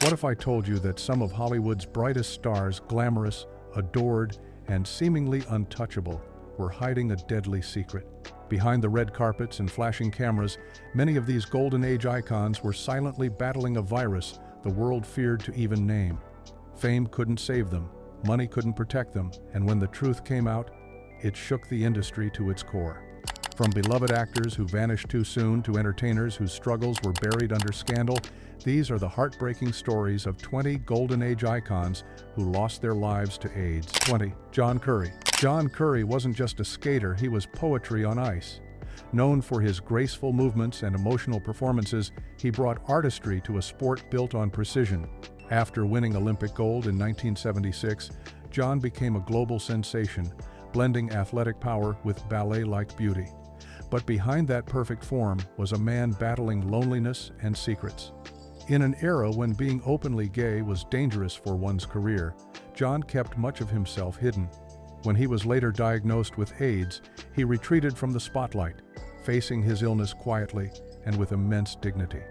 What if I told you that some of Hollywood's brightest stars, glamorous, adored, and seemingly untouchable, were hiding a deadly secret? Behind the red carpets and flashing cameras, many of these golden age icons were silently battling a virus the world feared to even name. Fame couldn't save them, money couldn't protect them, and when the truth came out, it shook the industry to its core. From beloved actors who vanished too soon to entertainers whose struggles were buried under scandal, these are the heartbreaking stories of 20 golden age icons who lost their lives to AIDS. 20. John Curry. John Curry wasn't just a skater, he was poetry on ice. Known for his graceful movements and emotional performances, he brought artistry to a sport built on precision. After winning Olympic gold in 1976, John became a global sensation, blending athletic power with ballet-like beauty. But behind that perfect form was a man battling loneliness and secrets. In an era when being openly gay was dangerous for one's career, John kept much of himself hidden. When he was later diagnosed with AIDS, he retreated from the spotlight, facing his illness quietly and with immense dignity.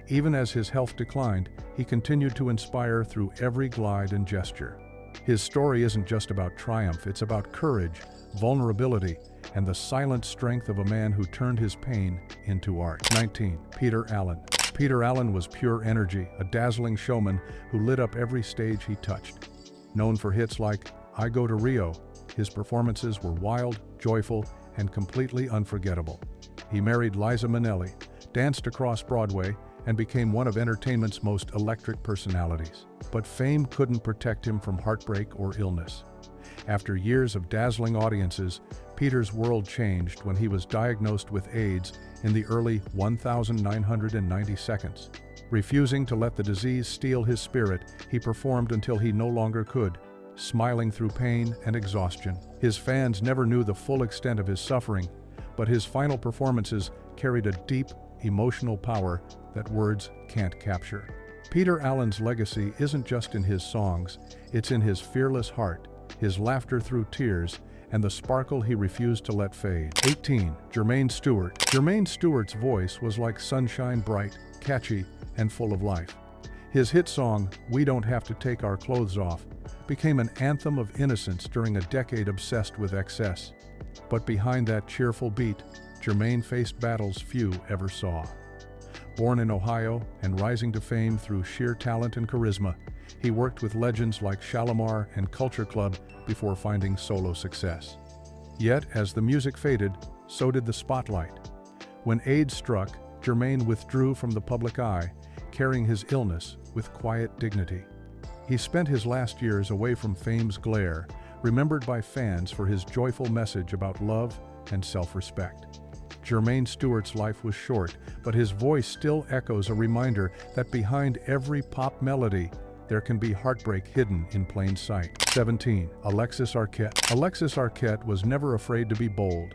Even as his health declined, he continued to inspire through every glide and gesture. His story isn't just about triumph, it's about courage, vulnerability, and the silent strength of a man who turned his pain into art. 19. Peter Allen. Peter Allen was pure energy, a dazzling showman who lit up every stage he touched. Known for hits like I Go to Rio, his performances were wild, joyful, and completely unforgettable. He married Liza Minnelli, danced across Broadway, and became one of entertainment's most electric personalities. But fame couldn't protect him from heartbreak or illness. After years of dazzling audiences, Peter's world changed when he was diagnosed with AIDS in the early 1990 seconds. Refusing to let the disease steal his spirit, he performed until he no longer could, smiling through pain and exhaustion. His fans never knew the full extent of his suffering, but his final performances carried a deep, emotional power that words can't capture. Peter Allen's legacy isn't just in his songs, it's in his fearless heart, his laughter through tears, and the sparkle he refused to let fade. 18. Jermaine Stewart. Jermaine Stewart's voice was like sunshine, bright, catchy, and full of life. His hit song, We Don't Have to Take Our Clothes Off, became an anthem of innocence during a decade obsessed with excess. But behind that cheerful beat, Jermaine faced battles few ever saw. Born in Ohio and rising to fame through sheer talent and charisma, he worked with legends like Shalimar and Culture Club before finding solo success. Yet, as the music faded, so did the spotlight. When AIDS struck, Jermaine withdrew from the public eye, carrying his illness with quiet dignity. He spent his last years away from fame's glare, remembered by fans for his joyful message about love and self-respect. Jermaine Stewart's life was short, but his voice still echoes a reminder that behind every pop melody, there can be heartbreak hidden in plain sight. 17. Alexis Arquette. Alexis Arquette was never afraid to be bold.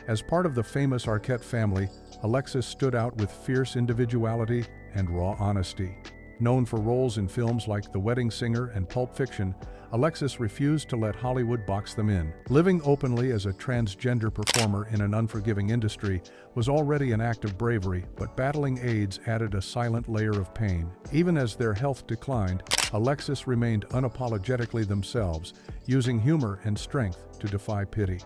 As part of the famous Arquette family, Alexis stood out with fierce individuality and raw honesty. Known for roles in films like The Wedding Singer and Pulp Fiction, Alexis refused to let Hollywood box them in. Living openly as a transgender performer in an unforgiving industry was already an act of bravery, but battling AIDS added a silent layer of pain. Even as their health declined, Alexis remained unapologetically themselves, using humor and strength to defy pity.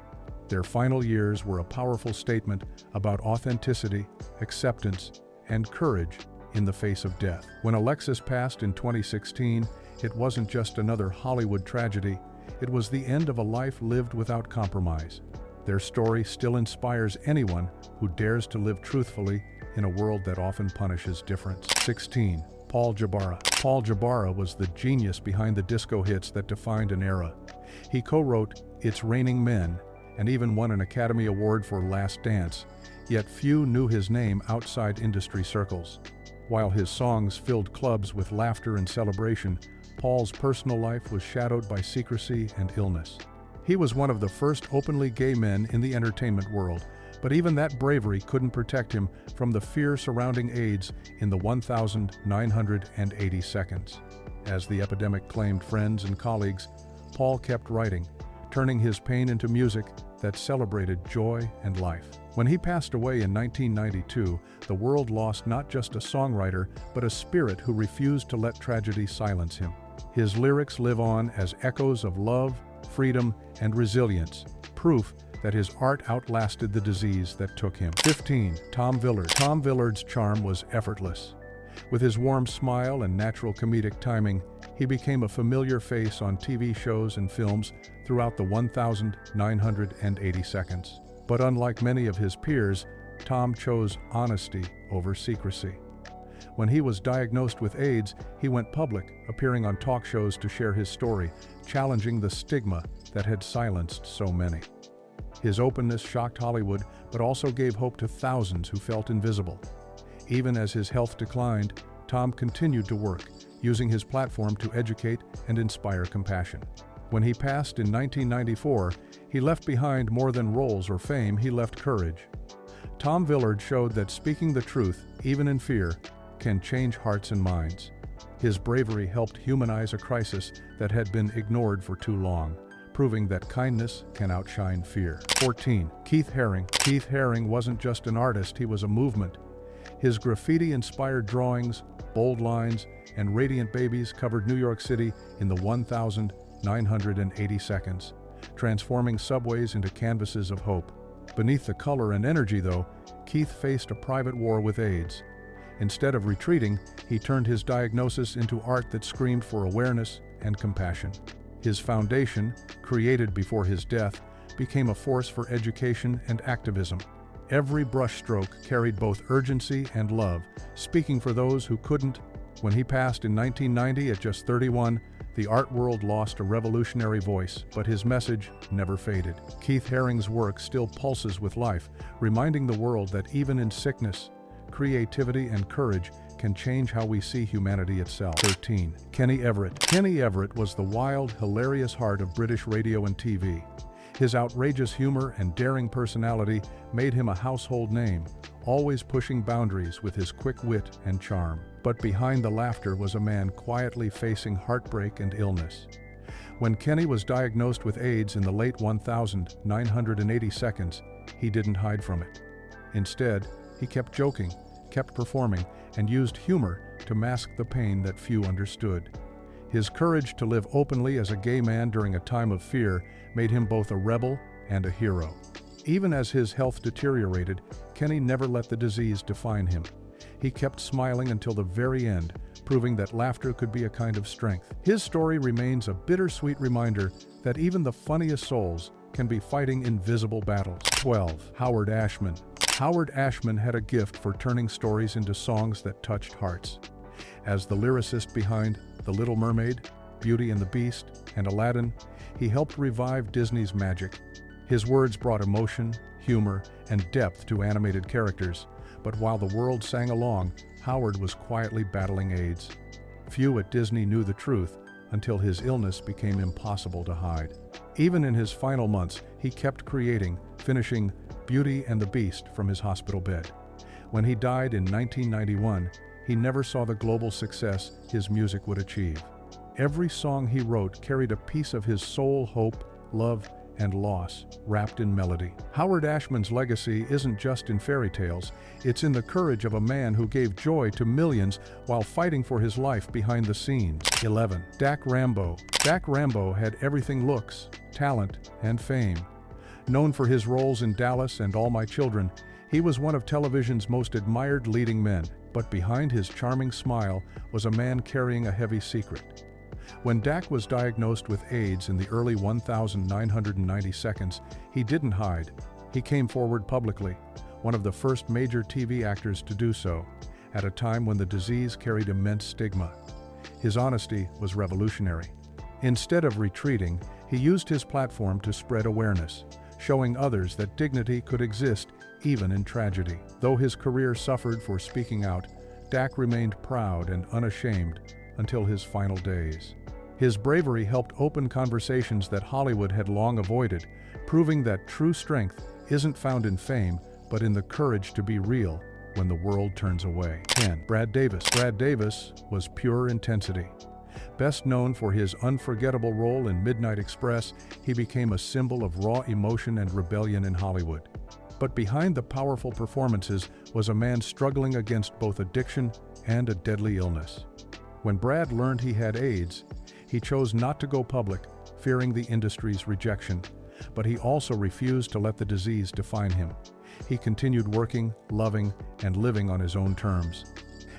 Their final years were a powerful statement about authenticity, acceptance, and courage in the face of death. When Alexis passed in 2016, it wasn't just another Hollywood tragedy, it was the end of a life lived without compromise. Their story still inspires anyone who dares to live truthfully in a world that often punishes difference. 16. Paul Jabara. Paul Jabara was the genius behind the disco hits that defined an era. He co-wrote It's Raining Men and even won an Academy Award for Last Dance, yet few knew his name outside industry circles. While his songs filled clubs with laughter and celebration, Paul's personal life was shadowed by secrecy and illness. He was one of the first openly gay men in the entertainment world, but even that bravery couldn't protect him from the fear surrounding AIDS in the 1980 seconds. As the epidemic claimed friends and colleagues, Paul kept writing, turning his pain into music that celebrated joy and life. When he passed away in 1992, the world lost not just a songwriter, but a spirit who refused to let tragedy silence him. His lyrics live on as echoes of love, freedom, and resilience, proof that his art outlasted the disease that took him. 15. Tom Villard. Tom Villard's charm was effortless. With his warm smile and natural comedic timing, he became a familiar face on TV shows and films throughout the 1,980 seconds. But unlike many of his peers, Tom chose honesty over secrecy. When he was diagnosed with AIDS, he went public, appearing on talk shows to share his story, challenging the stigma that had silenced so many. His openness shocked Hollywood, but also gave hope to thousands who felt invisible. Even as his health declined, Tom continued to work, using his platform to educate and inspire compassion. When he passed in 1994, he left behind more than roles or fame, he left courage. Tom Villard showed that speaking the truth, even in fear, can change hearts and minds. His bravery helped humanize a crisis that had been ignored for too long, proving that kindness can outshine fear. 14. Keith Haring. Keith Haring wasn't just an artist, he was a movement. His graffiti-inspired drawings, bold lines, and radiant babies covered New York City in the 1,980 seconds, transforming subways into canvases of hope. Beneath the color and energy, though, Keith faced a private war with AIDS. Instead of retreating, he turned his diagnosis into art that screamed for awareness and compassion. His foundation, created before his death, became a force for education and activism. Every brushstroke carried both urgency and love, speaking for those who couldn't. When he passed in 1990 at just 31, the art world lost a revolutionary voice, but his message never faded. Keith Haring's work still pulses with life, reminding the world that even in sickness, creativity and courage can change how we see humanity itself. 13. Kenny Everett. Kenny Everett was the wild, hilarious heart of British radio and TV. His outrageous humor and daring personality made him a household name, always pushing boundaries with his quick wit and charm. But behind the laughter was a man quietly facing heartbreak and illness. When Kenny was diagnosed with AIDS in the late 1,980 seconds, he didn't hide from it. Instead, he kept joking, kept performing, and used humor to mask the pain that few understood. His courage to live openly as a gay man during a time of fear made him both a rebel and a hero. Even as his health deteriorated, Kenny never let the disease define him. He kept smiling until the very end, proving that laughter could be a kind of strength. His story remains a bittersweet reminder that even the funniest souls can be fighting invisible battles. 12. Howard Ashman. Howard Ashman had a gift for turning stories into songs that touched hearts. As the lyricist behind The Little Mermaid, Beauty and the Beast, and Aladdin, he helped revive Disney's magic. His words brought emotion, humor, and depth to animated characters, but while the world sang along, Howard was quietly battling AIDS. Few at Disney knew the truth until his illness became impossible to hide. Even in his final months, he kept creating, finishing Beauty and the Beast from his hospital bed. When he died in 1991, he never saw the global success his music would achieve. Every song he wrote carried a piece of his soul, hope, love, and loss, wrapped in melody. Howard Ashman's legacy isn't just in fairy tales, it's in the courage of a man who gave joy to millions while fighting for his life behind the scenes. 11. Dak Rambo. Dak Rambo had everything: looks, talent, and fame. Known for his roles in Dallas and All My Children, he was one of television's most admired leading men. But behind his charming smile was a man carrying a heavy secret. When Dak was diagnosed with AIDS in the early 1,990 seconds, he didn't hide. He came forward publicly, one of the first major TV actors to do so, at a time when the disease carried immense stigma. His honesty was revolutionary. Instead of retreating, he used his platform to spread awareness, showing others that dignity could exist even in tragedy. Though his career suffered for speaking out, Dak remained proud and unashamed until his final days. His bravery helped open conversations that Hollywood had long avoided, proving that true strength isn't found in fame, but in the courage to be real when the world turns away. 10. Brad Davis. Brad Davis was pure intensity. Best known for his unforgettable role in Midnight Express, he became a symbol of raw emotion and rebellion in Hollywood. But behind the powerful performances was a man struggling against both addiction and a deadly illness. When Brad learned he had AIDS, he chose not to go public, fearing the industry's rejection. But he also refused to let the disease define him. He continued working, loving, and living on his own terms.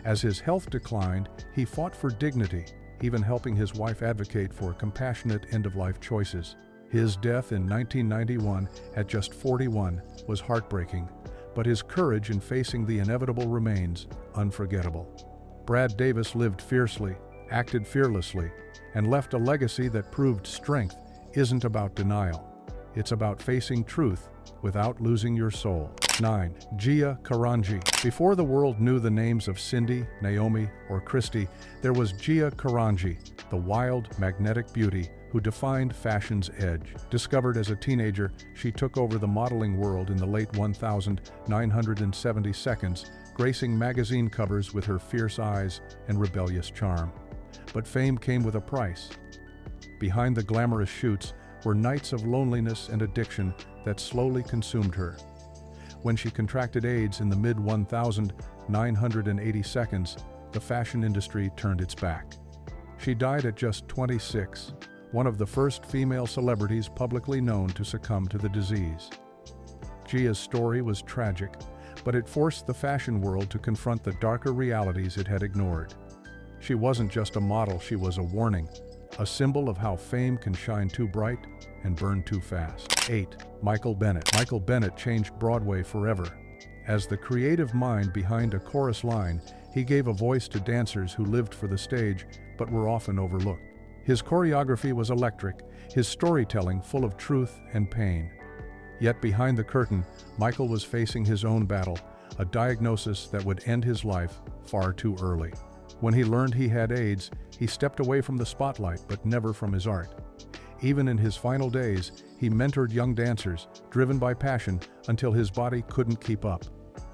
As his health declined, he fought for dignity, even helping his wife advocate for compassionate end-of-life choices. His death in 1991, at just 41, was heartbreaking, but his courage in facing the inevitable remains unforgettable. Brad Davis lived fiercely, acted fearlessly, and left a legacy that proved strength isn't about denial. It's about facing truth without losing your soul. 9. Gia Karanji. Before the world knew the names of Cindy, Naomi, or Christy, there was Gia Karanji, the wild, magnetic beauty who defined fashion's edge. Discovered as a teenager, she took over the modeling world in the late 1972, gracing magazine covers with her fierce eyes and rebellious charm. But fame came with a price. Behind the glamorous shoots were nights of loneliness and addiction that slowly consumed her. When she contracted AIDS in the mid-1980s, the fashion industry turned its back. She died at just 26, one of the first female celebrities publicly known to succumb to the disease. Gia's story was tragic, but it forced the fashion world to confront the darker realities it had ignored. She wasn't just a model, she was a warning, a symbol of how fame can shine too bright and burn too fast. 8. Michael Bennett. Michael Bennett changed Broadway forever. As the creative mind behind a chorus line, he gave a voice to dancers who lived for the stage but were often overlooked. His choreography was electric, his storytelling full of truth and pain. Yet behind the curtain, Michael was facing his own battle, a diagnosis that would end his life far too early. When he learned he had AIDS, he stepped away from the spotlight, but never from his art. Even in his final days, he mentored young dancers, driven by passion, until his body couldn't keep up.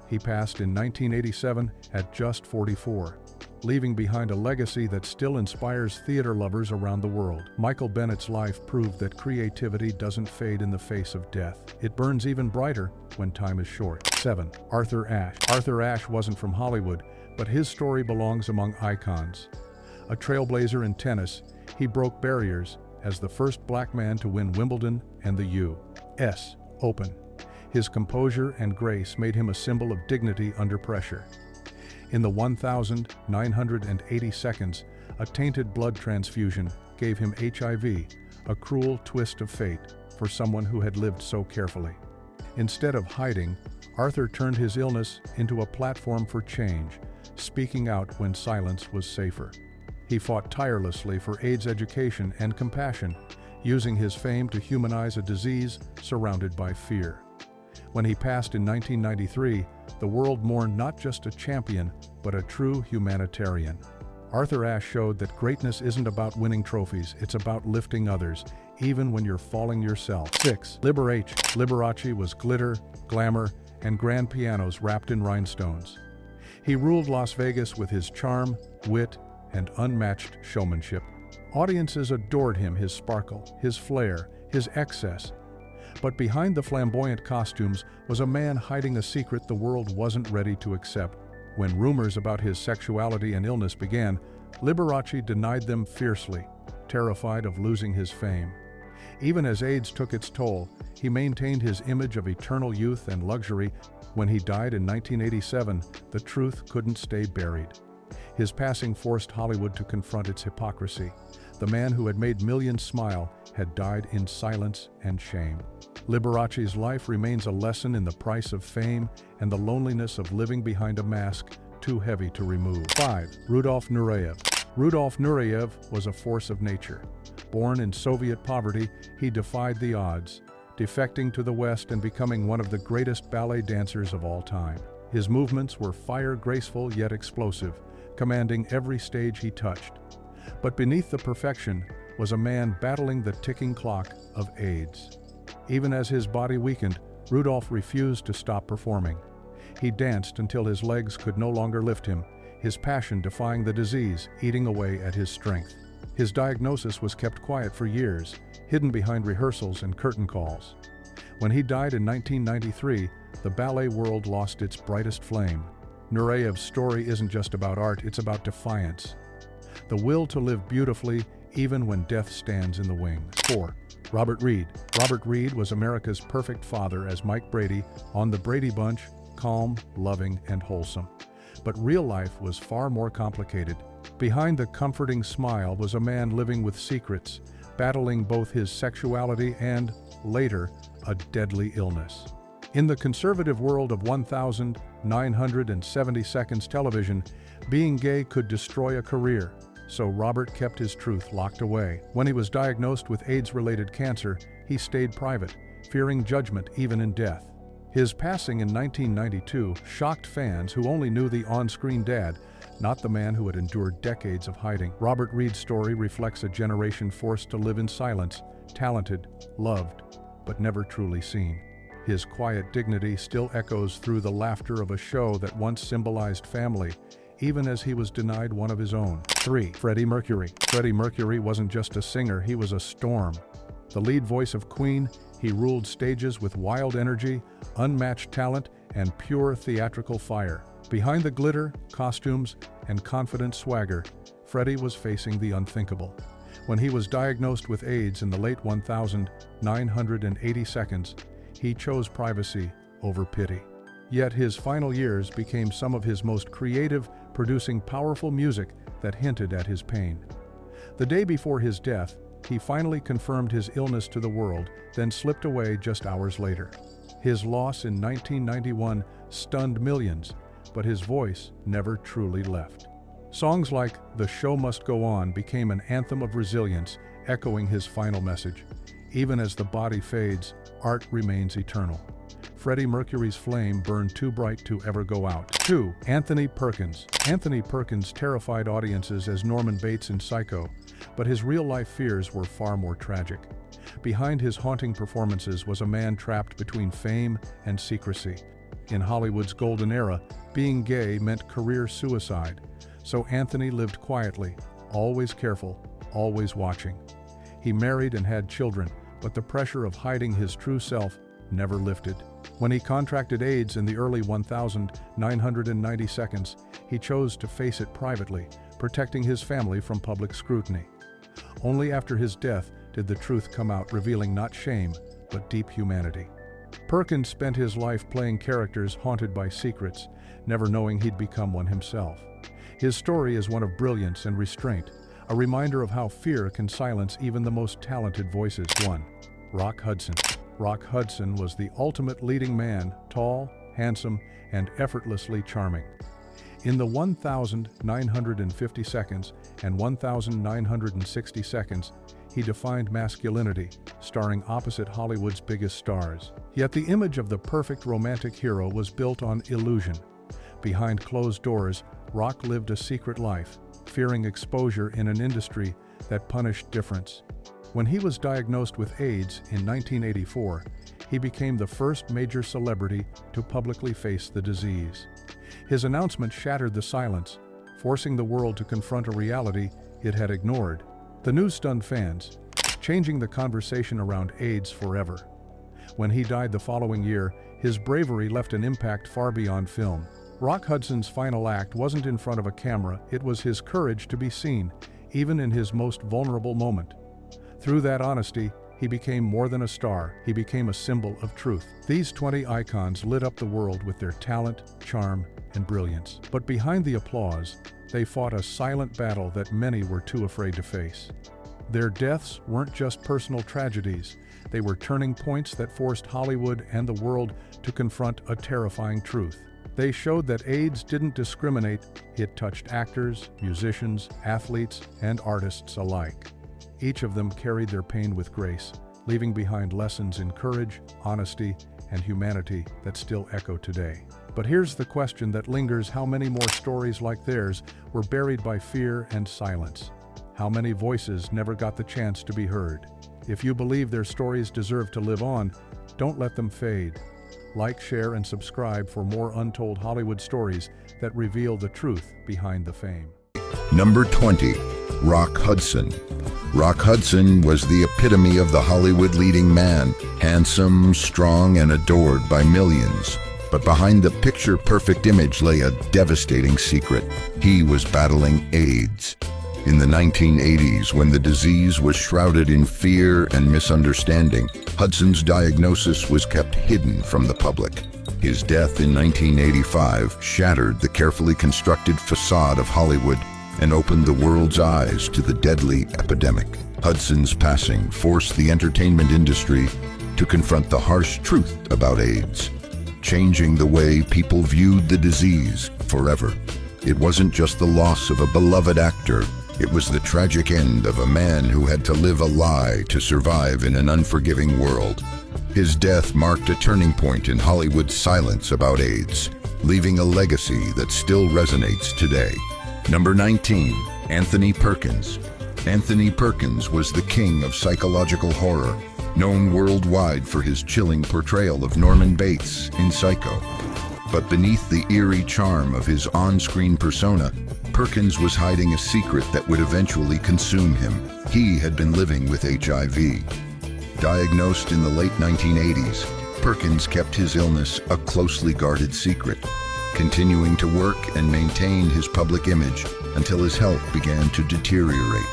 He passed in 1987 at just 44, leaving behind a legacy that still inspires theater lovers around the world. Michael Bennett's life proved that creativity doesn't fade in the face of death. It burns even brighter when time is short. 7. Arthur Ashe. Arthur Ashe wasn't from Hollywood, but his story belongs among icons. A trailblazer in tennis, he broke barriers as the first black man to win Wimbledon and the U.S. Open. His composure and grace made him a symbol of dignity under pressure. In the 1980 seconds, a tainted blood transfusion gave him HIV, a cruel twist of fate for someone who had lived so carefully. Instead of hiding, Arthur turned his illness into a platform for change, speaking out when silence was safer. He fought tirelessly for AIDS education and compassion, using his fame to humanize a disease surrounded by fear. When he passed in 1993, the world mourned not just a champion, but a true humanitarian. Arthur Ashe showed that greatness isn't about winning trophies, it's about lifting others, even when you're falling yourself. 6. Liberace was glitter, glamour, and grand pianos wrapped in rhinestones. He ruled Las Vegas with his charm, wit, and unmatched showmanship. Audiences adored him, his sparkle, his flair, his excess. But behind the flamboyant costumes was a man hiding a secret the world wasn't ready to accept. When rumors about his sexuality and illness began, Liberace denied them fiercely, terrified of losing his fame. Even as AIDS took its toll, he maintained his image of eternal youth and luxury. When he died in 1987, the truth couldn't stay buried. His passing forced Hollywood to confront its hypocrisy. The man who had made millions smile had died in silence and shame. Liberace's life remains a lesson in the price of fame and the loneliness of living behind a mask too heavy to remove. 5. Rudolf Nureyev. Rudolf Nureyev was a force of nature. Born in Soviet poverty, he defied the odds, defecting to the West and becoming one of the greatest ballet dancers of all time. His movements were fire-graceful yet explosive, commanding every stage he touched. But beneath the perfection was a man battling the ticking clock of AIDS. Even as his body weakened, Rudolf refused to stop performing. He danced until his legs could no longer lift him, his passion defying the disease, eating away at his strength. His diagnosis was kept quiet for years, hidden behind rehearsals and curtain calls. When he died in 1993, the ballet world lost its brightest flame. Nureyev's story isn't just about art, it's about defiance. The will to live beautifully, even when death stands in the wings. 4. Robert Reed. Robert Reed was America's perfect father as Mike Brady on The Brady Bunch, calm, loving, and wholesome. But real life was far more complicated. Behind the comforting smile was a man living with secrets, battling both his sexuality and, later, a deadly illness. In the conservative world of 1,970 seconds television, being gay could destroy a career, so Robert kept his truth locked away. When he was diagnosed with AIDS-related cancer, he stayed private, fearing judgment even in death. His passing in 1992 shocked fans who only knew the on-screen dad, not the man who had endured decades of hiding. Robert Reed's story reflects a generation forced to live in silence, talented, loved, but never truly seen. His quiet dignity still echoes through the laughter of a show that once symbolized family, even as he was denied one of his own. 3. Freddie Mercury. Freddie Mercury wasn't just a singer, he was a storm. The lead voice of Queen, he ruled stages with wild energy, unmatched talent, and pure theatrical fire. Behind the glitter, costumes, and confident swagger, Freddie was facing the unthinkable. When he was diagnosed with AIDS in the late 1980 seconds, he chose privacy over pity. Yet his final years became some of his most creative, producing powerful music that hinted at his pain. The day before his death, he finally confirmed his illness to the world, then slipped away just hours later. His loss in 1991 stunned millions, but his voice never truly left. Songs like "The Show Must Go On" became an anthem of resilience, echoing his final message. Even as the body fades, art remains eternal. Freddie Mercury's flame burned too bright to ever go out. 2. Anthony Perkins. Anthony Perkins terrified audiences as Norman Bates in Psycho, but his real-life fears were far more tragic. Behind his haunting performances was a man trapped between fame and secrecy. In Hollywood's golden era, being gay meant career suicide, so Anthony lived quietly, always careful, always watching. He married and had children, but the pressure of hiding his true self never lifted. When he contracted AIDS in the early 1990 seconds, he chose to face it privately, protecting his family from public scrutiny. Only after his death did the truth come out, revealing not shame, but deep humanity. Perkins spent his life playing characters haunted by secrets, never knowing he'd become one himself. His story is one of brilliance and restraint, a reminder of how fear can silence even the most talented voices. 1. Rock Hudson. Rock Hudson was the ultimate leading man, tall, handsome, and effortlessly charming. In the 1,950 seconds and 1,960 seconds, he defined masculinity, starring opposite Hollywood's biggest stars. Yet the image of the perfect romantic hero was built on illusion. Behind closed doors, Rock lived a secret life, fearing exposure in an industry that punished difference. When he was diagnosed with AIDS in 1984, he became the first major celebrity to publicly face the disease. His announcement shattered the silence, forcing the world to confront a reality it had ignored. The news stunned fans, changing the conversation around AIDS forever. When he died the following year, his bravery left an impact far beyond film. Rock Hudson's final act wasn't in front of a camera, it was his courage to be seen, even in his most vulnerable moment. Through that honesty, he became more than a star, he became a symbol of truth. These 20 icons lit up the world with their talent, charm, and brilliance. But behind the applause, they fought a silent battle that many were too afraid to face. Their deaths weren't just personal tragedies, they were turning points that forced Hollywood and the world to confront a terrifying truth. They showed that AIDS didn't discriminate, it touched actors, musicians, athletes, and artists alike. Each of them carried their pain with grace, leaving behind lessons in courage, honesty, and humanity that still echo today. But here's the question that lingers: how many more stories like theirs were buried by fear and silence? How many voices never got the chance to be heard? If you believe their stories deserve to live on, don't let them fade. Like, share, and subscribe for more untold Hollywood stories that reveal the truth behind the fame. Number 20. Rock Hudson. Rock Hudson was the epitome of the Hollywood leading man, handsome, strong, and adored by millions. But behind the picture-perfect image lay a devastating secret. He was battling AIDS. In the 1980s, when the disease was shrouded in fear and misunderstanding, Hudson's diagnosis was kept hidden from the public. His death in 1985 shattered the carefully constructed facade of Hollywood and opened the world's eyes to the deadly epidemic. Hudson's passing forced the entertainment industry to confront the harsh truth about AIDS, changing the way people viewed the disease forever. It wasn't just the loss of a beloved actor, it was the tragic end of a man who had to live a lie to survive in an unforgiving world. His death marked a turning point in Hollywood's silence about AIDS, leaving a legacy that still resonates today. Number 19. Anthony Perkins. Anthony Perkins was the king of psychological horror, known worldwide for his chilling portrayal of Norman Bates in Psycho. But beneath the eerie charm of his on-screen persona, Perkins was hiding a secret that would eventually consume him. He had been living with HIV. Diagnosed in the late 1980s, Perkins kept his illness a closely guarded secret, continuing to work and maintain his public image until his health began to deteriorate.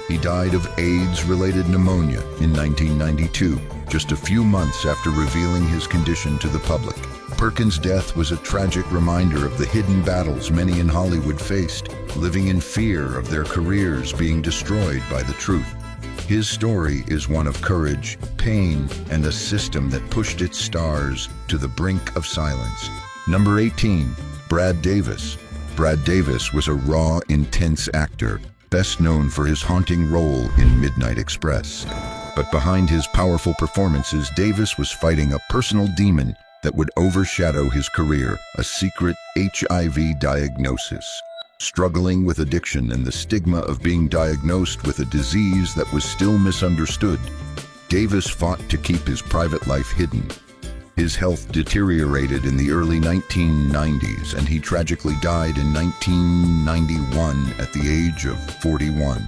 He died of AIDS-related pneumonia in 1992, just a few months after revealing his condition to the public. Perkins' death was a tragic reminder of the hidden battles many in Hollywood faced, living in fear of their careers being destroyed by the truth. His story is one of courage, pain, and a system that pushed its stars to the brink of silence. Number 18. Brad Davis. Brad Davis was a raw, intense actor, best known for his haunting role in Midnight Express. But behind his powerful performances, Davis was fighting a personal demon that would overshadow his career, a secret HIV diagnosis. Struggling with addiction and the stigma of being diagnosed with a disease that was still misunderstood, Davis fought to keep his private life hidden. His health deteriorated in the early 1990s, and he tragically died in 1991 at the age of 41.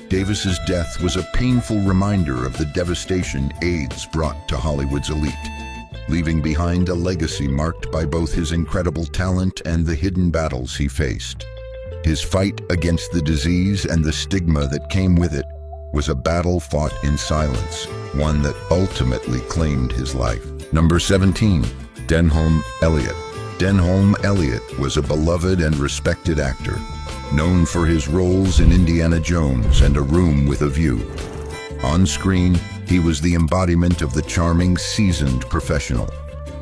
Davis's death was a painful reminder of the devastation AIDS brought to Hollywood's elite, leaving behind a legacy marked by both his incredible talent and the hidden battles he faced. His fight against the disease and the stigma that came with it was a battle fought in silence, one that ultimately claimed his life. Number 17. Denholm Elliott. Denholm Elliott was a beloved and respected actor, known for his roles in Indiana Jones and A Room with a View. On screen, he was the embodiment of the charming, seasoned professional.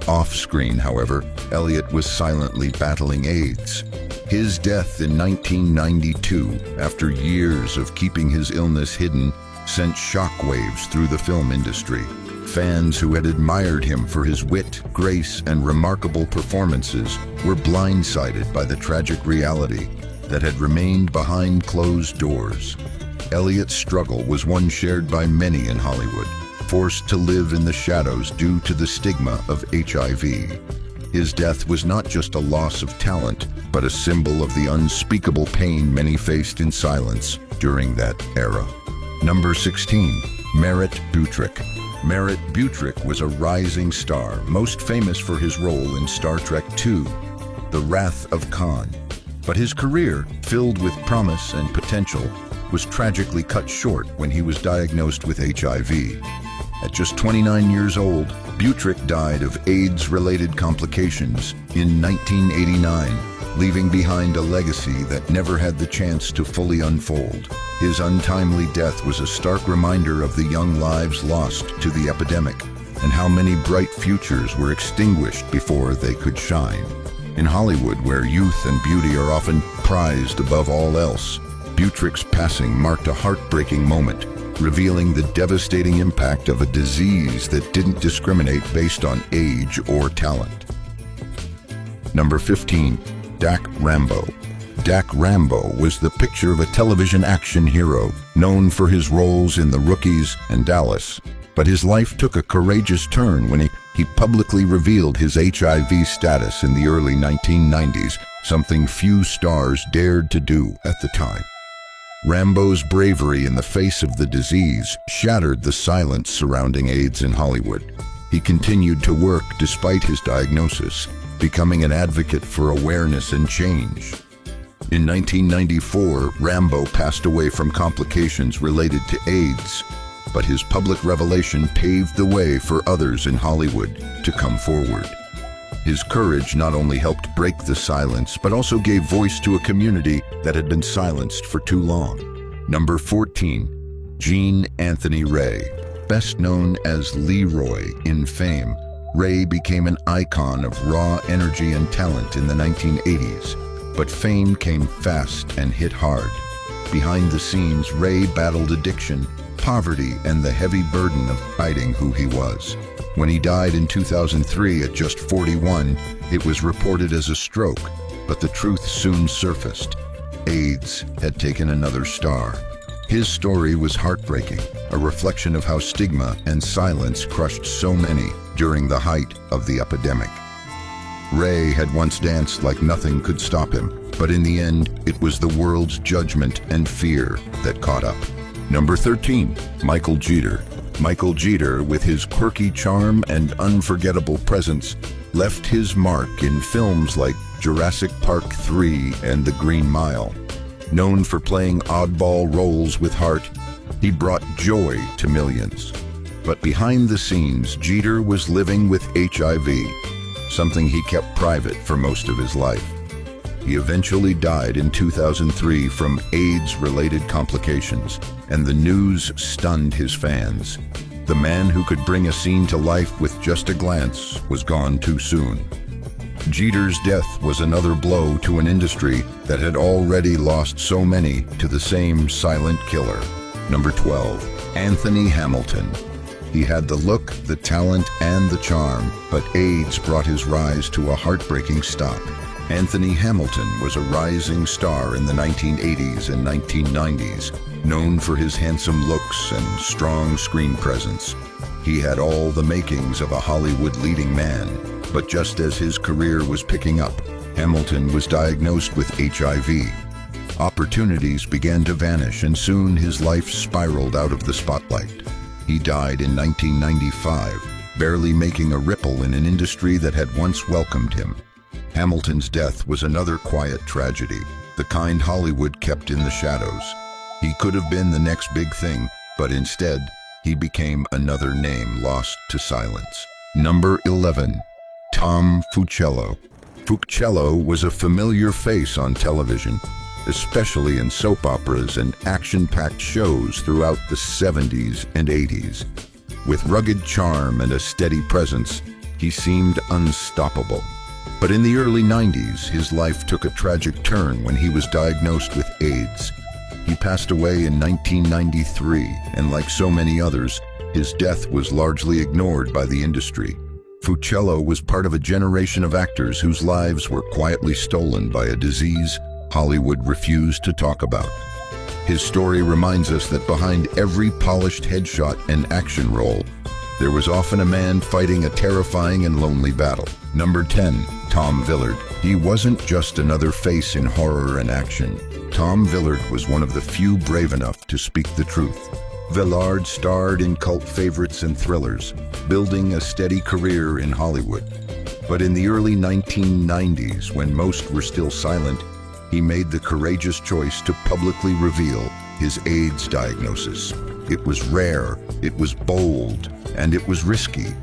Off-screen, however, Elliott was silently battling AIDS. His death in 1992, after years of keeping his illness hidden, sent shockwaves through the film industry. Fans who had admired him for his wit, grace, and remarkable performances were blindsided by the tragic reality that had remained behind closed doors. Elliott's struggle was one shared by many in Hollywood, forced to live in the shadows due to the stigma of HIV. His death was not just a loss of talent, but a symbol of the unspeakable pain many faced in silence during that era. Number 16. Merritt Butrick. Merritt Butrick was a rising star, most famous for his role in Star Trek II, The Wrath of Khan. But his career, filled with promise and potential, was tragically cut short when he was diagnosed with HIV. At just 29 years old, Butrick died of AIDS-related complications in 1989, leaving behind a legacy that never had the chance to fully unfold. His untimely death was a stark reminder of the young lives lost to the epidemic and how many bright futures were extinguished before they could shine. In Hollywood, where youth and beauty are often prized above all else, Butrick's passing marked a heartbreaking moment, revealing the devastating impact of a disease that didn't discriminate based on age or talent. Number 15. Dak Rambo. Dak Rambo was the picture of a television action hero, known for his roles in The Rookies and Dallas. But his life took a courageous turn when he publicly revealed his HIV status in the early 1990s, something few stars dared to do at the time. Rambo's bravery in the face of the disease shattered the silence surrounding AIDS in Hollywood. He continued to work despite his diagnosis, becoming an advocate for awareness and change. In 1994, Rambo passed away from complications related to AIDS, but his public revelation paved the way for others in Hollywood to come forward. His courage not only helped break the silence, but also gave voice to a community that had been silenced for too long. Number 14, Gene Anthony Ray. Best known as Leroy in fame, Ray became an icon of raw energy and talent in the 1980s, but fame came fast and hit hard. Behind the scenes, Ray battled addiction, poverty, and the heavy burden of hiding who he was. When he died in 2003 at just 41, it was reported as a stroke, but the truth soon surfaced. AIDS had taken another star. His story was heartbreaking, a reflection of how stigma and silence crushed so many during the height of the epidemic. Ray had once danced like nothing could stop him, but in the end, it was the world's judgment and fear that caught up. Number 13, Michael Jeter. Michael Jeter, with his quirky charm and unforgettable presence, left his mark in films like Jurassic Park 3 and The Green Mile. Known for playing oddball roles with heart, he brought joy to millions. But behind the scenes, Jeter was living with HIV, something he kept private for most of his life. He eventually died in 2003 from AIDS-related complications, and the news stunned his fans. The man who could bring a scene to life with just a glance was gone too soon. Jeter's death was another blow to an industry that had already lost so many to the same silent killer. Number 12, Anthony Hamilton. He had the look, the talent, and the charm, but AIDS brought his rise to a heartbreaking stop. Anthony Hamilton was a rising star in the 1980s and 1990s, known for his handsome looks and strong screen presence. He had all the makings of a Hollywood leading man, but just as his career was picking up, Hamilton was diagnosed with HIV. Opportunities began to vanish, and soon his life spiraled out of the spotlight. He died in 1995, barely making a ripple in an industry that had once welcomed him. Hamilton's death was another quiet tragedy, the kind Hollywood kept in the shadows. He could have been the next big thing, but instead, he became another name lost to silence. Number 11, Tom Fuccello. Fuccello was a familiar face on television, especially in soap operas and action-packed shows throughout the 70s and 80s. With rugged charm and a steady presence, he seemed unstoppable. But in the early 90s, his life took a tragic turn when he was diagnosed with AIDS. He passed away in 1993, and like so many others, his death was largely ignored by the industry. Fuccello was part of a generation of actors whose lives were quietly stolen by a disease Hollywood refused to talk about. His story reminds us that behind every polished headshot and action role, there was often a man fighting a terrifying and lonely battle. Number 10, Tom Villard. He wasn't just another face in horror and action. Tom Villard was one of the few brave enough to speak the truth. Villard starred in cult favorites and thrillers, building a steady career in Hollywood. But in the early 1990s, when most were still silent, he made the courageous choice to publicly reveal his AIDS diagnosis. It was rare, it was bold, and it was risky.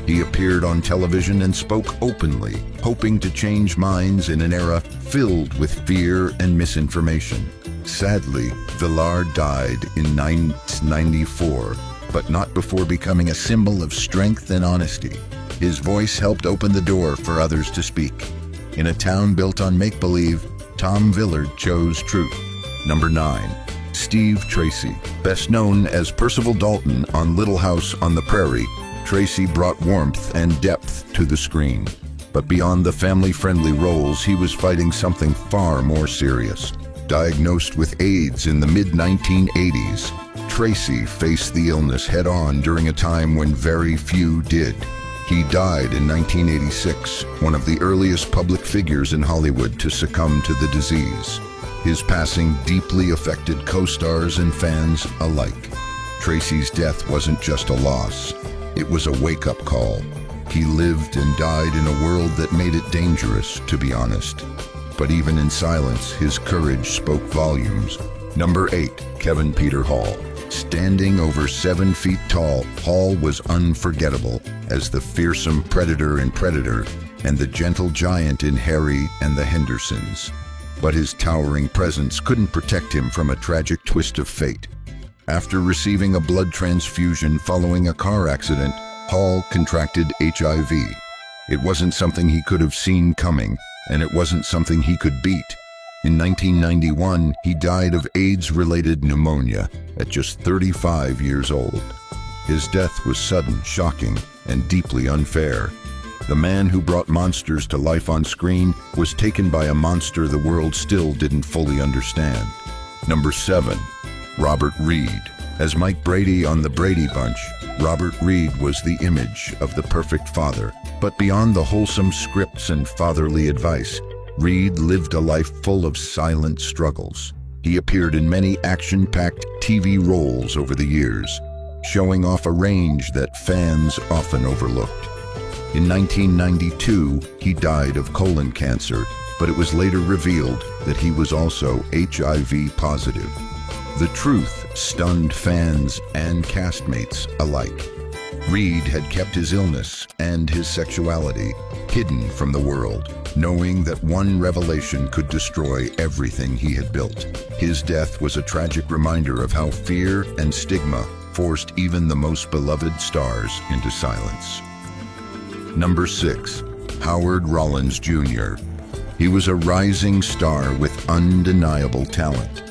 He appeared on television and spoke openly, hoping to change minds in an era filled with fear and misinformation. Sadly, Villard died in 1994, but not before becoming a symbol of strength and honesty. His voice helped open the door for others to speak. In a town built on make-believe, Tom Villard chose truth. Number 9, Steve Tracy. Best known as Percival Dalton on Little House on the Prairie, Tracy brought warmth and depth to the screen. But beyond the family-friendly roles, he was fighting something far more serious. Diagnosed with AIDS in the mid-1980s, Tracy faced the illness head-on during a time when very few did. He died in 1986, one of the earliest public figures in Hollywood to succumb to the disease. His passing deeply affected co-stars and fans alike. Tracy's death wasn't just a loss, it was a wake-up call. He lived and died in a world that made it dangerous, to be honest. But even in silence, his courage spoke volumes. Number 8, Kevin Peter Hall. Standing over 7 feet tall, Hall was unforgettable as the fearsome predator in Predator and the gentle giant in Harry and the Hendersons. But his towering presence couldn't protect him from a tragic twist of fate. After receiving a blood transfusion following a car accident, Hall contracted HIV. It wasn't something he could have seen coming, and it wasn't something he could beat. In 1991, he died of AIDS-related pneumonia at just 35 years old. His death was sudden, shocking, and deeply unfair. The man who brought monsters to life on screen was taken by a monster the world still didn't fully understand. Number 7, Robert Reed. As Mike Brady on The Brady Bunch, Robert Reed was the image of the perfect father. But beyond the wholesome scripts and fatherly advice, Reed lived a life full of silent struggles. He appeared in many action-packed TV roles over the years, showing off a range that fans often overlooked. In 1992, he died of colon cancer, but it was later revealed that he was also HIV positive. The truth stunned fans and castmates alike. Reed had kept his illness and his sexuality hidden from the world, knowing that one revelation could destroy everything he had built. His death was a tragic reminder of how fear and stigma forced even the most beloved stars into silence. Number 6, Howard Rollins Jr. He was a rising star with undeniable talent.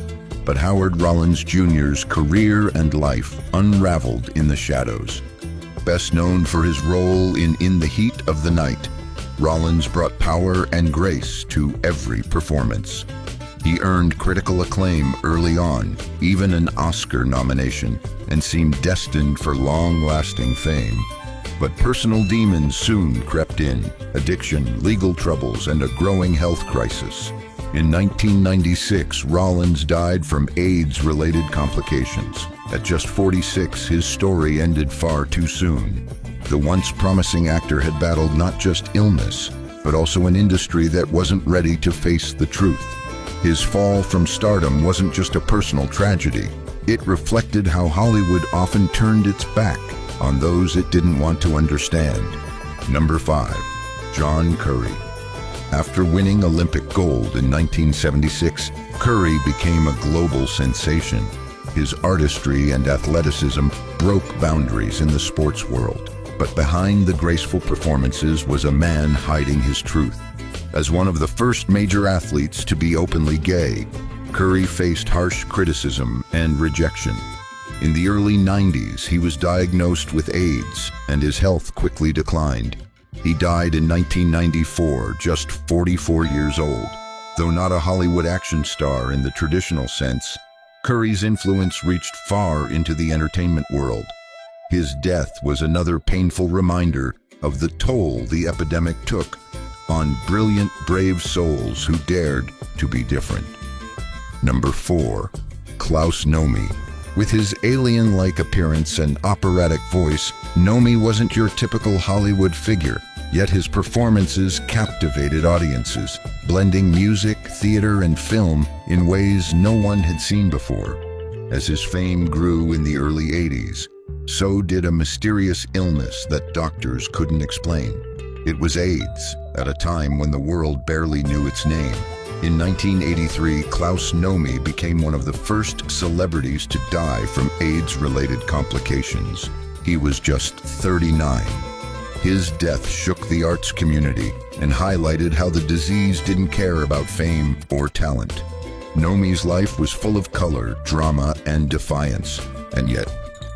But Howard Rollins Jr.'s career and life unraveled in the shadows. Best known for his role in the Heat of the Night, Rollins brought power and grace to every performance. He earned critical acclaim early on, even an Oscar nomination, and seemed destined for long-lasting fame. But personal demons soon crept in: addiction, legal troubles, and a growing health crisis. In 1996, Rollins died from AIDS-related complications. At just 46, his story ended far too soon. The once promising actor had battled not just illness, but also an industry that wasn't ready to face the truth. His fall from stardom wasn't just a personal tragedy. It reflected how Hollywood often turned its back on those it didn't want to understand. Number 5, John Curry. After winning Olympic gold in 1976, Curry became a global sensation. His artistry and athleticism broke boundaries in the sports world. But behind the graceful performances was a man hiding his truth. As one of the first major athletes to be openly gay, Curry faced harsh criticism and rejection. In the early 90s, he was diagnosed with AIDS, and his health quickly declined. He died in 1994, just 44 years old. Though not a Hollywood action star in the traditional sense, Curry's influence reached far into the entertainment world. His death was another painful reminder of the toll the epidemic took on brilliant, brave souls who dared to be different. Number 4, Klaus Nomi. With his alien-like appearance and operatic voice, Nomi wasn't your typical Hollywood figure, yet his performances captivated audiences, blending music, theater, and film in ways no one had seen before. As his fame grew in the early 80s, so did a mysterious illness that doctors couldn't explain. It was AIDS, at a time when the world barely knew its name. In 1983, Klaus Nomi became one of the first celebrities to die from AIDS-related complications. He was just 39. His death shook the arts community and highlighted how the disease didn't care about fame or talent. Nomi's life was full of color, drama, and defiance, and yet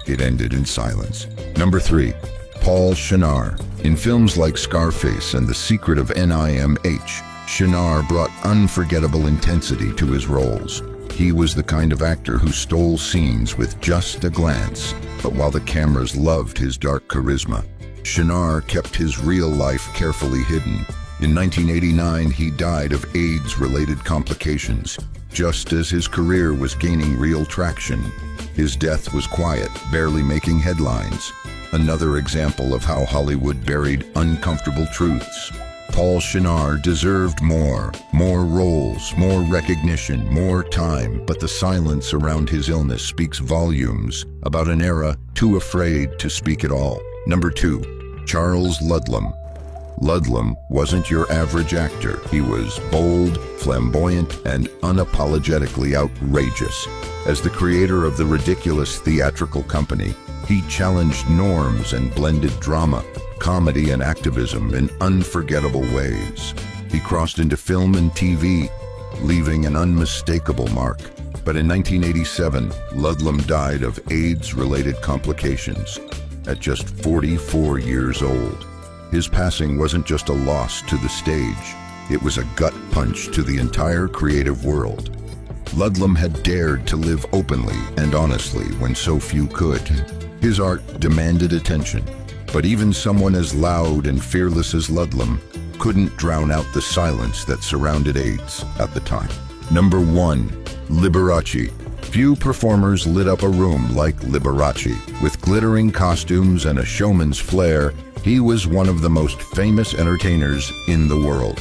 it ended in silence. Number 3, Paul Shenar. In films like Scarface and The Secret of NIMH, Shenar brought unforgettable intensity to his roles. He was the kind of actor who stole scenes with just a glance, but while the cameras loved his dark charisma, Shenar kept his real life carefully hidden. In 1989, he died of AIDS-related complications. Just as his career was gaining real traction, his death was quiet, barely making headlines. Another example of how Hollywood buried uncomfortable truths. Paul Shenar deserved more roles, more recognition, more time, but the silence around his illness speaks volumes about an era too afraid to speak at all. Number 2, Charles Ludlam. Ludlam wasn't your average actor. He was bold, flamboyant, and unapologetically outrageous. As the creator of the ridiculous theatrical company, he challenged norms and blended drama, comedy, and activism in unforgettable ways. He crossed into film and TV, leaving an unmistakable mark. But in 1987, Ludlam died of AIDS-related complications at just 44 years old. His passing wasn't just a loss to the stage, it was a gut punch to the entire creative world. Ludlam had dared to live openly and honestly when so few could. His art demanded attention, but even someone as loud and fearless as Ludlam couldn't drown out the silence that surrounded AIDS at the time. Number 1, Liberace. Few performers lit up a room like Liberace. With glittering costumes and a showman's flair, he was one of the most famous entertainers in the world.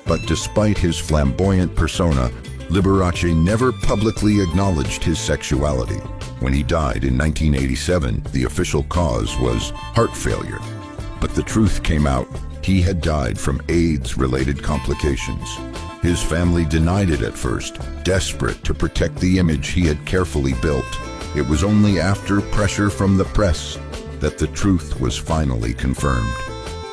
But despite his flamboyant persona, Liberace never publicly acknowledged his sexuality. When he died in 1987, the official cause was heart failure. But the truth came out. He had died from AIDS-related complications. His family denied it at first, desperate to protect the image he had carefully built. It was only after pressure from the press that the truth was finally confirmed.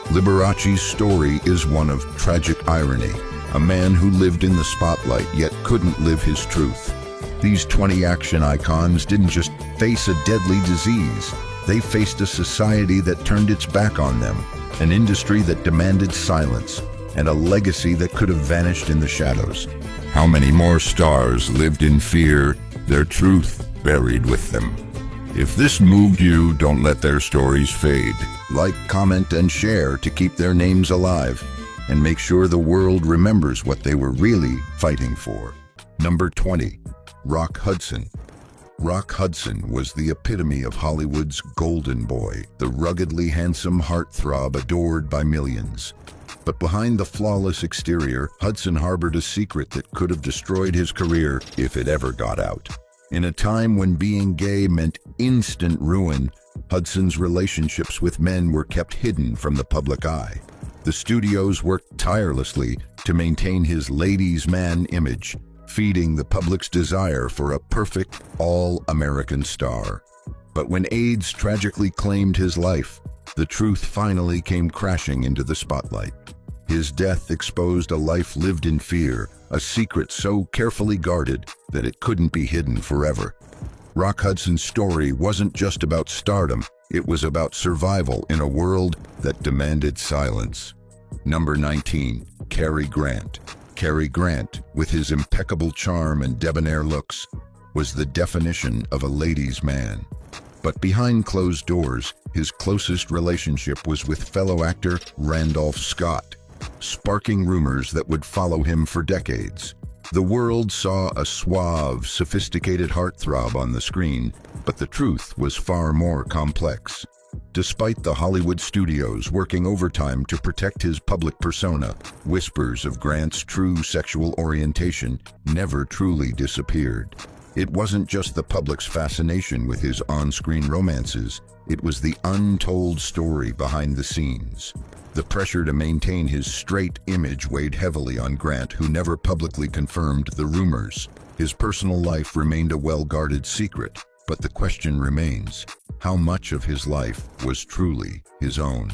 Liberace's story is one of tragic irony, a man who lived in the spotlight yet couldn't live his truth. These 20 action icons didn't just face a deadly disease, they faced a society that turned its back on them, an industry that demanded silence, and a legacy that could have vanished in the shadows. How many more stars lived in fear, their truth buried with them? If this moved you, don't let their stories fade. Like, comment, and share to keep their names alive, and make sure the world remembers what they were really fighting for. Number 20, Rock Hudson. Rock Hudson was the epitome of Hollywood's golden boy, the ruggedly handsome heartthrob adored by millions. But behind the flawless exterior, Hudson harbored a secret that could have destroyed his career if it ever got out. In a time when being gay meant instant ruin, Hudson's relationships with men were kept hidden from the public eye. The studios worked tirelessly to maintain his ladies' man image, feeding the public's desire for a perfect, all-American star. But when AIDS tragically claimed his life, the truth finally came crashing into the spotlight. His death exposed a life lived in fear, a secret so carefully guarded that it couldn't be hidden forever. Rock Hudson's story wasn't just about stardom, it was about survival in a world that demanded silence. Number 19, Cary Grant. Cary Grant, with his impeccable charm and debonair looks, was the definition of a ladies' man. But behind closed doors, his closest relationship was with fellow actor Randolph Scott, sparking rumors that would follow him for decades. The world saw a suave, sophisticated heartthrob on the screen, but the truth was far more complex. Despite the Hollywood studios working overtime to protect his public persona, whispers of Grant's true sexual orientation never truly disappeared. It wasn't just the public's fascination with his on-screen romances, it was the untold story behind the scenes. The pressure to maintain his straight image weighed heavily on Grant, who never publicly confirmed the rumors. His personal life remained a well-guarded secret, but the question remains, how much of his life was truly his own?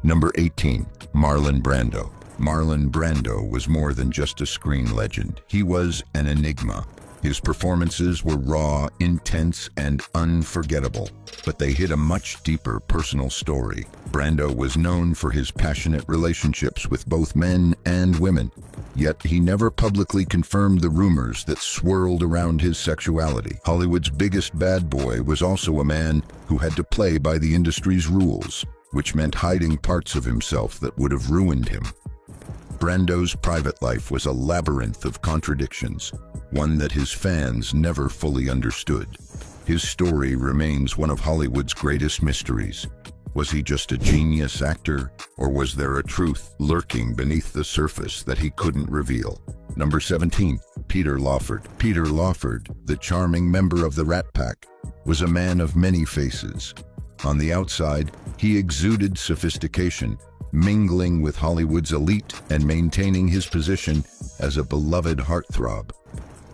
Number 18, Marlon Brando. Marlon Brando was more than just a screen legend. He was an enigma. His performances were raw, intense, and unforgettable, but they hid a much deeper personal story. Brando was known for his passionate relationships with both men and women, yet he never publicly confirmed the rumors that swirled around his sexuality. Hollywood's biggest bad boy was also a man who had to play by the industry's rules, which meant hiding parts of himself that would have ruined him. Brando's private life was a labyrinth of contradictions, one that his fans never fully understood. His story remains one of Hollywood's greatest mysteries. Was he just a genius actor, or was there a truth lurking beneath the surface that he couldn't reveal? Number 17. Peter Lawford. Peter Lawford, the charming member of the Rat Pack, was a man of many faces. On the outside, he exuded sophistication, mingling with Hollywood's elite and maintaining his position as a beloved heartthrob.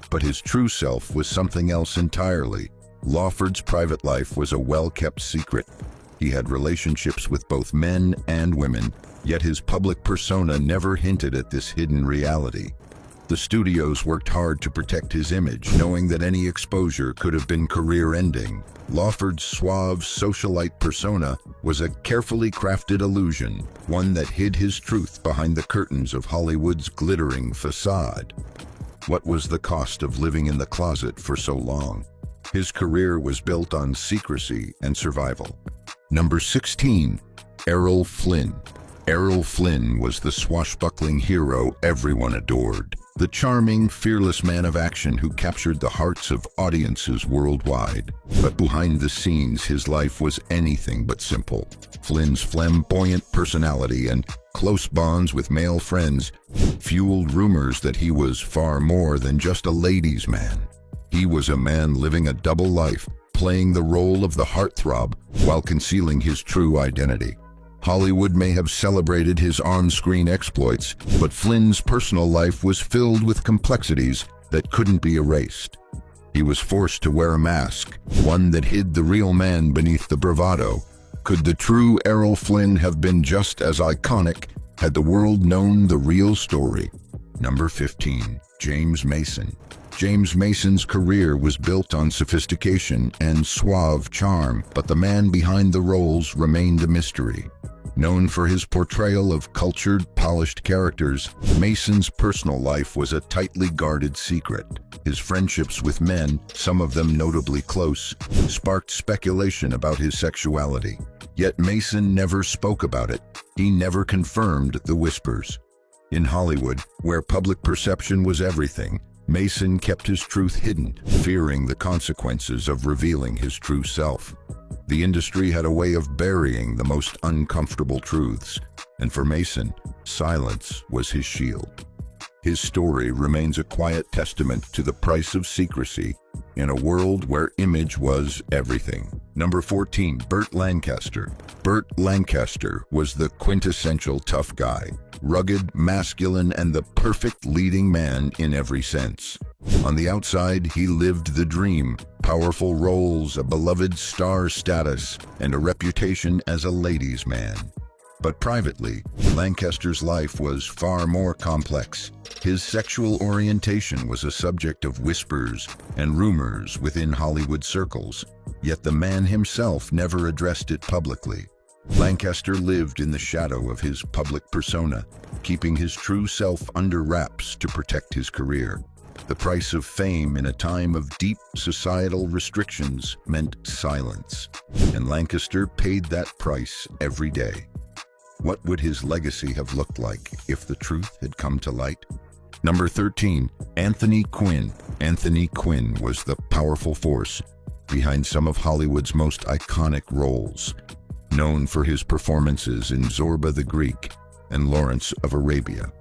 But his true self was something else entirely. Lawford's private life was a well-kept secret. He had relationships with both men and women, yet his public persona never hinted at this hidden reality. The studios worked hard to protect his image, knowing that any exposure could have been career-ending. Lawford's suave socialite persona was a carefully crafted illusion, one that hid his truth behind the curtains of Hollywood's glittering facade. What was the cost of living in the closet for so long? His career was built on secrecy and survival. Number 16. Errol Flynn. Errol Flynn was the swashbuckling hero everyone adored. The charming, fearless man of action who captured the hearts of audiences worldwide. But behind the scenes, his life was anything but simple. Flynn's flamboyant personality and close bonds with male friends fueled rumors that he was far more than just a ladies' man. He was a man living a double life, playing the role of the heartthrob while concealing his true identity. Hollywood may have celebrated his on-screen exploits, but Flynn's personal life was filled with complexities that couldn't be erased. He was forced to wear a mask, one that hid the real man beneath the bravado. Could the true Errol Flynn have been just as iconic had the world known the real story? Number 15. James Mason. James Mason's career was built on sophistication and suave charm, but the man behind the roles remained a mystery. Known for his portrayal of cultured, polished characters, Mason's personal life was a tightly guarded secret. His friendships with men, some of them notably close, sparked speculation about his sexuality. Yet Mason never spoke about it. He never confirmed the whispers. In Hollywood, where public perception was everything, Mason kept his truth hidden, fearing the consequences of revealing his true self. The industry had a way of burying the most uncomfortable truths, and for Mason, silence was his shield. His story remains a quiet testament to the price of secrecy in a world where image was everything. Number 14. Burt Lancaster. Burt Lancaster was the quintessential tough guy, rugged, masculine, and the perfect leading man in every sense. On the outside, he lived the dream: powerful roles, a beloved star status, and a reputation as a ladies' man. But privately, Lancaster's life was far more complex. His sexual orientation was a subject of whispers and rumors within Hollywood circles, yet the man himself never addressed it publicly. Lancaster lived in the shadow of his public persona, keeping his true self under wraps to protect his career. The price of fame in a time of deep societal restrictions meant silence, and Lancaster paid that price every day. What would his legacy have looked like if the truth had come to light? Number 13. Anthony Quinn. Anthony Quinn was the powerful force behind some of Hollywood's most iconic roles, known for his performances in Zorba the Greek and Lawrence of Arabia.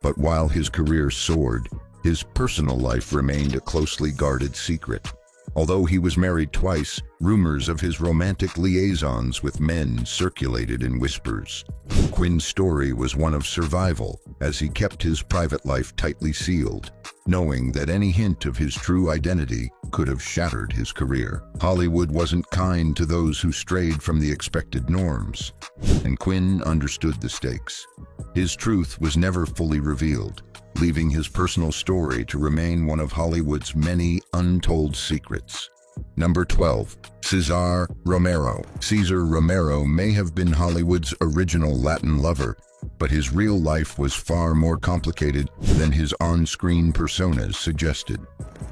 But while his career soared, his personal life remained a closely guarded secret. Although he was married twice, rumors of his romantic liaisons with men circulated in whispers. Quinn's story was one of survival, as he kept his private life tightly sealed, knowing that any hint of his true identity could have shattered his career. Hollywood wasn't kind to those who strayed from the expected norms, and Quinn understood the stakes. His truth was never fully revealed, leaving his personal story to remain one of Hollywood's many untold secrets. Number 12. Cesar Romero. Cesar Romero may have been Hollywood's original Latin lover, but his real life was far more complicated than his on-screen personas suggested.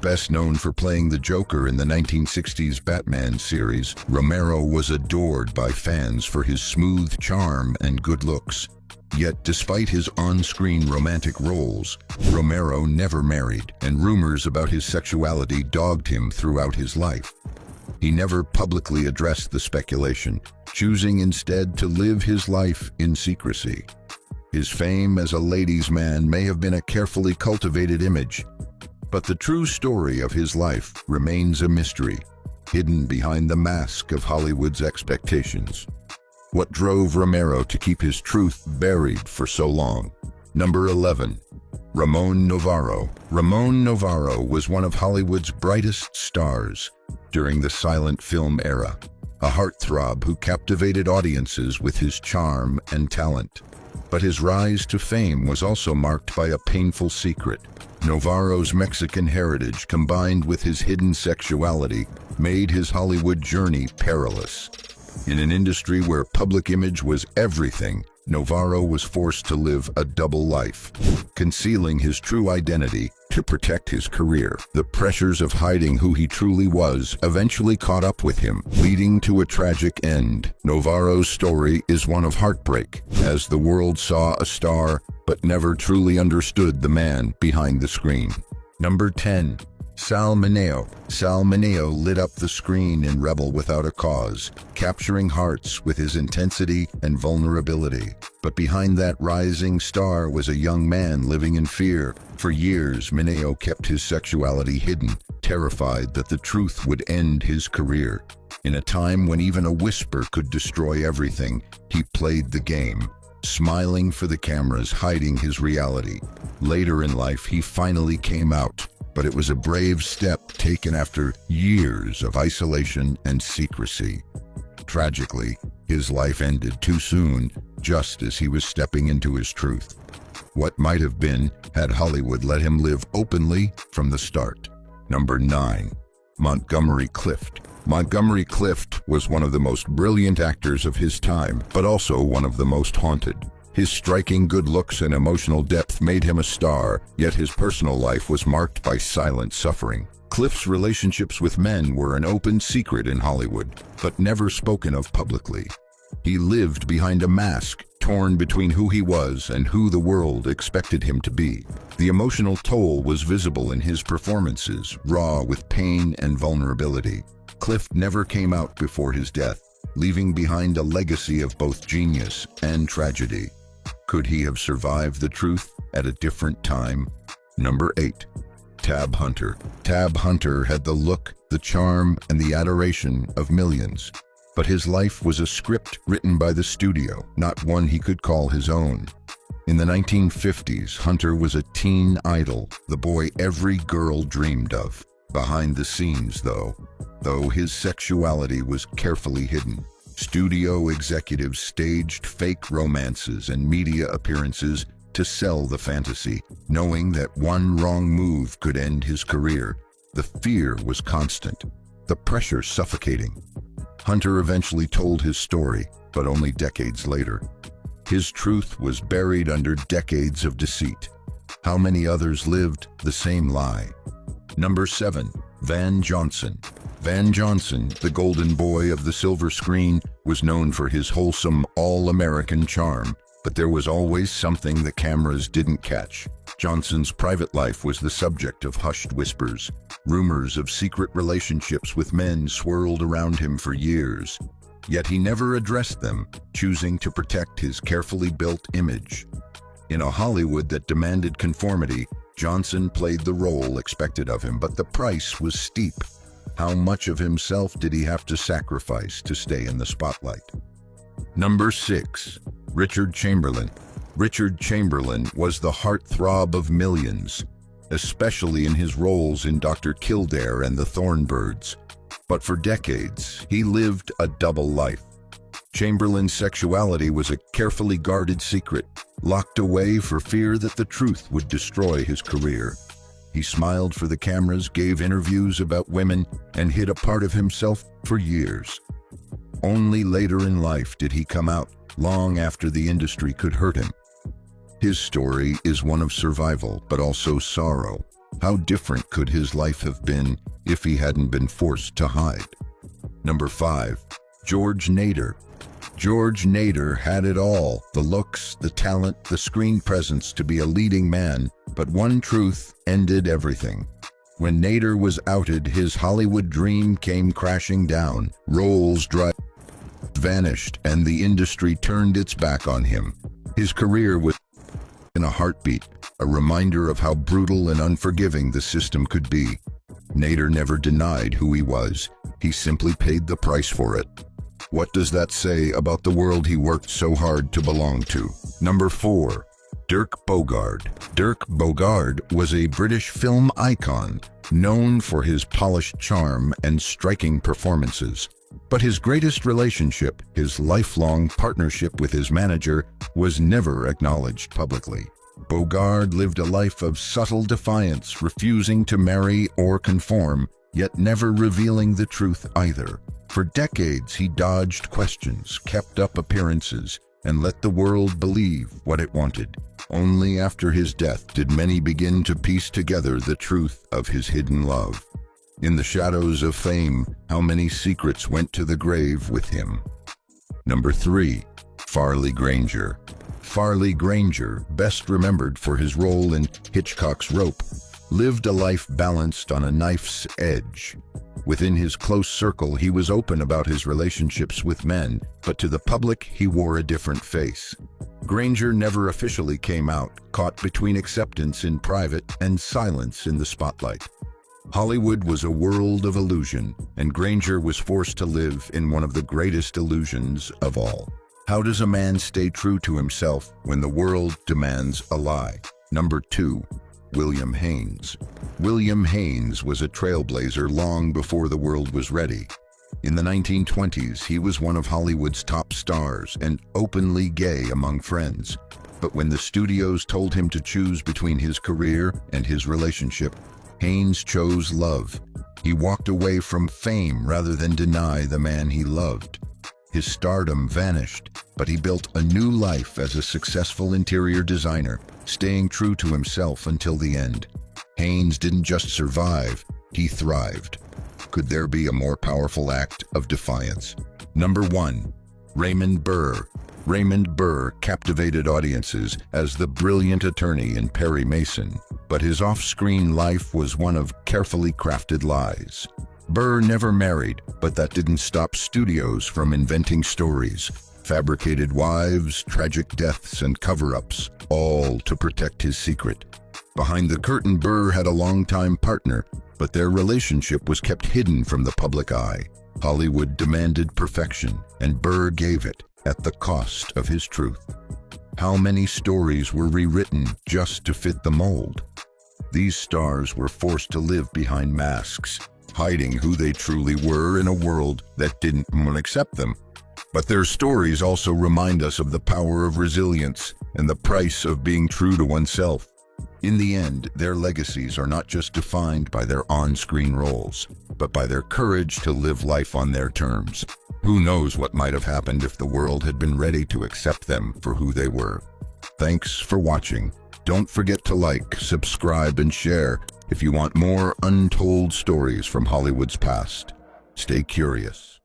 Best known for playing the Joker in the 1960s Batman series, Romero was adored by fans for his smooth charm and good looks. Yet, despite his on-screen romantic roles, Romero never married, and rumors about his sexuality dogged him throughout his life. He never publicly addressed the speculation, choosing instead to live his life in secrecy. His fame as a ladies' man may have been a carefully cultivated image, but the true story of his life remains a mystery, hidden behind the mask of Hollywood's expectations. What drove Romero to keep his truth buried for so long? Number 11. Ramon Novarro. Ramon Novarro was one of Hollywood's brightest stars during the silent film era, a heartthrob who captivated audiences with his charm and talent. But his rise to fame was also marked by a painful secret. Novarro's Mexican heritage, combined with his hidden sexuality, made his Hollywood journey perilous. In an industry where public image was everything, Novarro was forced to live a double life, concealing his true identity to protect his career. The pressures of hiding who he truly was eventually caught up with him, leading to a tragic end. Novarro's story is one of heartbreak, as the world saw a star but never truly understood the man behind the screen. Number 10. Sal Mineo. Sal Mineo lit up the screen in Rebel Without a Cause, capturing hearts with his intensity and vulnerability. But behind that rising star was a young man living in fear. For years, Mineo kept his sexuality hidden, terrified that the truth would end his career. In a time when even a whisper could destroy everything, he played the game, smiling for the cameras, hiding his reality. Later in life, he finally came out, but it was a brave step taken after years of isolation and secrecy. Tragically, his life ended too soon, just as he was stepping into his truth. What might have been had Hollywood let him live openly from the start. Number 9. Montgomery Clift. Montgomery Clift was one of the most brilliant actors of his time, but also one of the most haunted. His striking good looks and emotional depth made him a star, yet his personal life was marked by silent suffering. Clift's relationships with men were an open secret in Hollywood, but never spoken of publicly. He lived behind a mask, torn between who he was and who the world expected him to be. The emotional toll was visible in his performances, raw with pain and vulnerability. Clift never came out before his death, leaving behind a legacy of both genius and tragedy. Could he have survived the truth at a different time? Number 8. Tab Hunter. Tab Hunter had the look, the charm, and the adoration of millions. But his life was a script written by the studio, not one he could call his own. In the 1950s, Hunter was a teen idol, the boy every girl dreamed of. Behind the scenes, though his sexuality was carefully hidden, studio executives staged fake romances and media appearances to sell the fantasy, knowing that one wrong move could end his career. The fear was constant, the pressure suffocating. Hunter eventually told his story, but only decades later. His truth was buried under decades of deceit. How many others lived the same lie? Number 7. Van Johnson. Van Johnson, the golden boy of the silver screen, was known for his wholesome, all-American charm, but there was always something the cameras didn't catch. Johnson's private life was the subject of hushed whispers. Rumors of secret relationships with men swirled around him for years, yet he never addressed them, choosing to protect his carefully built image. In a Hollywood that demanded conformity, Johnson played the role expected of him, but the price was steep. How much of himself did he have to sacrifice to stay in the spotlight? Number 6. Richard Chamberlain. Richard Chamberlain was the heartthrob of millions, especially in his roles in Dr. Kildare and the Thornbirds. But for decades, he lived a double life. Chamberlain's sexuality was a carefully guarded secret, locked away for fear that the truth would destroy his career. He smiled for the cameras, gave interviews about women, and hid a part of himself for years. Only later in life did he come out, long after the industry could hurt him. His story is one of survival, but also sorrow. How different could his life have been if he hadn't been forced to hide? Number 5. George Nader. George Nader had it all: the looks, the talent, the screen presence to be a leading man. But one truth ended everything. When Nader was outed, his Hollywood dream came crashing down. Roles vanished, and the industry turned its back on him. His career was in a heartbeat, a reminder of how brutal and unforgiving the system could be. Nader never denied who he was. He simply paid the price for it. What does that say about the world he worked so hard to belong to? Number 4. Dirk Bogarde. Dirk Bogarde was a British film icon, known for his polished charm and striking performances. But his greatest relationship, his lifelong partnership with his manager, was never acknowledged publicly. Bogarde lived a life of subtle defiance, refusing to marry or conform, yet never revealing the truth either. For decades, he dodged questions, kept up appearances, and let the world believe what it wanted. Only after his death did many begin to piece together the truth of his hidden love. In the shadows of fame, how many secrets went to the grave with him? Number 3. Farley Granger. Farley Granger, best remembered for his role in Hitchcock's Rope, lived a life balanced on a knife's edge. Within his close circle, he was open about his relationships with men, but to the public, he wore a different face. Granger never officially came out, caught between acceptance in private and silence in the spotlight. Hollywood was a world of illusion, and Granger was forced to live in one of the greatest illusions of all. How does a man stay true to himself when the world demands a lie? Number 2. William Haynes. William Haynes was a trailblazer long before the world was ready. In the 1920s, he was one of Hollywood's top stars and openly gay among friends. But when the studios told him to choose between his career and his relationship, Haynes chose love. He walked away from fame rather than deny the man he loved. His stardom vanished, but he built a new life as a successful interior designer, staying true to himself until the end. Haynes didn't just survive, he thrived. Could there be a more powerful act of defiance? Number 1. Raymond Burr. Raymond Burr captivated audiences as the brilliant attorney in Perry Mason, but his off-screen life was one of carefully crafted lies. Burr never married, but that didn't stop studios from inventing stories. Fabricated wives, tragic deaths, and cover-ups, all to protect his secret. Behind the curtain, Burr had a longtime partner, but their relationship was kept hidden from the public eye. Hollywood demanded perfection, and Burr gave it at the cost of his truth. How many stories were rewritten just to fit the mold? These stars were forced to live behind masks, hiding who they truly were in a world that didn't accept them. But their stories also remind us of the power of resilience and the price of being true to oneself. In the end, their legacies are not just defined by their on-screen roles, but by their courage to live life on their terms. Who knows what might have happened if the world had been ready to accept them for who they were. Thanks for watching. Don't forget to like, subscribe, and share if you want more untold stories from Hollywood's past. Stay curious.